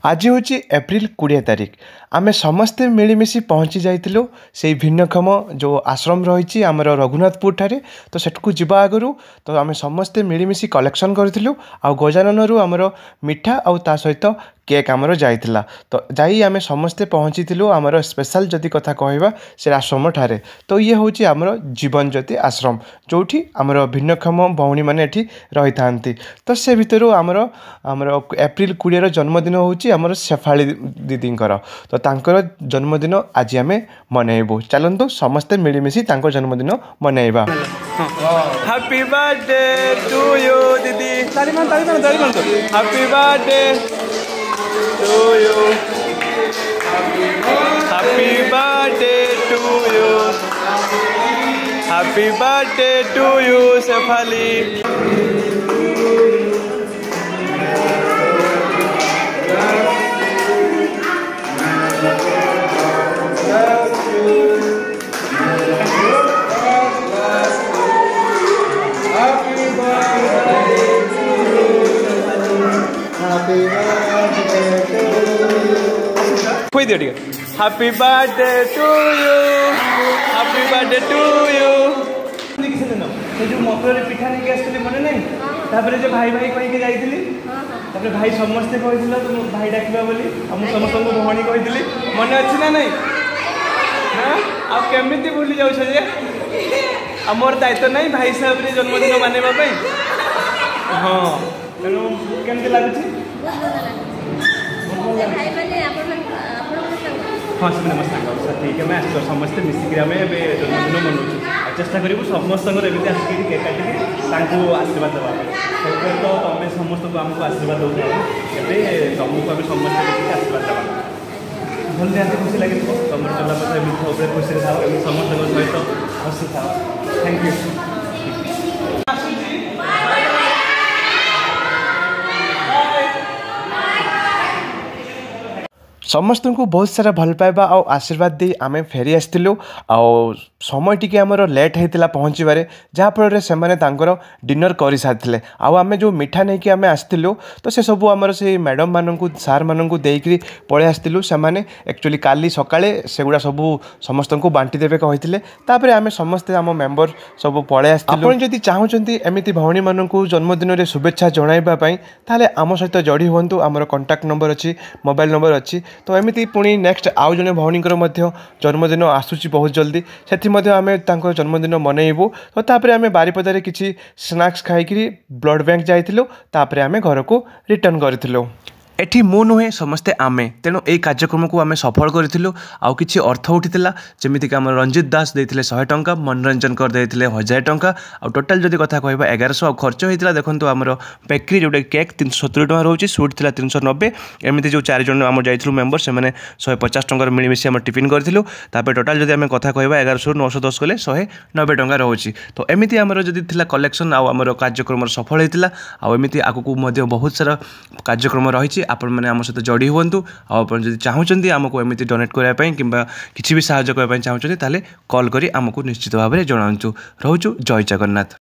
आज हूँ एप्रिल 20 तारिख आमे समस्ते मिलमिशी पहुँची जाइलु से भिन्नक्षम जो आश्रम रही आमर रघुनाथपुर ठारे तो सेठू जावा आगु तो आम समस्ते मिलमिशी कलेक्शन करूँ आ गजानन रु आमर मिठा आउ ता सहित केक आमर जाइला तो जाई आमे समस्ते पहुँची आमर स्पेशल जदि कथा कहवा से आश्रम ठारे तो ये हूँ आमर जीवन ज्योति आश्रम जोठी आमर भिन्नक्षम भौणी मैंने रही था तो से भितर आमर आमर एप्रिल 20 जन्मदिन हूँ आमर शेफाली दीदींकर तो तांकर जन्मदिन आज आम मनइबू चलतु समस्ते मिलमिशी तांकर जन्मदिन मनइबा। हैप्पी बर्थडे टू यू दीदी happy birthday to you happy birthday to you happy birthday to you Shefali. कोई दियो happy birthday to you happy birthday to you से जो मकर पिठा नहीं आसती मन नहीं तापर जो भाई भाई कहीं जाइली तापर भाई समस्ते कही तुम भाई डाकवा बोली मुझे समस्त भौणी कही मन अच्छी ना नहीं हाँ आप केमी भूली जाऊे आमर दायित्व नहीं भाई हिसाब से जन्मदिन मानवाई हाँ तेणु केमती लगुच हाँ से मोर सांग ठीक है मैं समस्ते मिसिक आम जन्मदिन मनाऊँ चेष्टा करूँ समस्त एमती आसिक केक काटिकी आशीर्वाद देवा तो तुम समस्त आमको आशीर्वाद दौ तुमको आम समस्त आशीर्वाद देवा भल निहाती खुशी लगे तुम चला मिठा उपर खुशी था समस्त सहित हसी था थैंक यू। समस्त को बहुत सारा भल पाइबा आ आशीर्वाद दे आम फेरी आसलु आ समय टी आमर लेट होता पहुँचवे जहाँफल से डिनर कर सारी आम जो मिठा नहीं कि आम आसलु तो से सब आमर से मैडम मानू सार मानू देकर पलि आसलु से एक्चुअली काली सकाळे सेगुड़ा सब समस्त को बांटी देवे कहते आम समस्ते आम मेम्बर सब पलि आसलु। जदि चाहूँगी एमती भौणी मानू जन्मदिन में शुभेच्छा जणाइबापी ताले आम सहित जोड़ी हूँ आमर कंटाक्ट नंबर अच्छी मोबाइल नंबर अच्छी तो एमती पुणी नेक्स्ट आउ जने भौणीकर जन्मदिन आसूची बहुत जल्दी से आम जन्मदिन मनइबू तो तापर आम बारिपदारे किसी स्नैक्स खाई ब्लड बैंक जाइलु तापर आम घर को रिटर्न करूँ एठी मु नुहे समस्ते आमे तेणु यही कार्यक्रम को आम सफल करूँ आउ कि अर्थ उठीला जमीक आम रंजित दास देते 100 टंका मनोरंजन कर देते 1000 टंका आ टोटाल जदि कथा कहवा 1100 खर्च होता देखो आमर बेकरी जोटा केक 370 टंका रोचे सुट था 390 एमती जो 4 जन आम जाइलु मेम्बर से 150 टंकार मिलमिशी आम टिफिन करूँ टोटाल जब आम कथा कहवा 1100 910 कले 190 टंका रोचे तो एमती आमर जदि कलेक्शन आमर कार्यक्रम सफल होता आमती आगू बहुत सारा कार्यक्रम रही आपण मैंने आम सहित जोड़ी हूँ आप चाहूँगी आमको एमती डोनेट करने कि किसी भी साहाय्य करने चाहूँगी ताले कॉल करी आमको निश्चित भाव में जनाऊँ रोचु जय जगन्नाथ।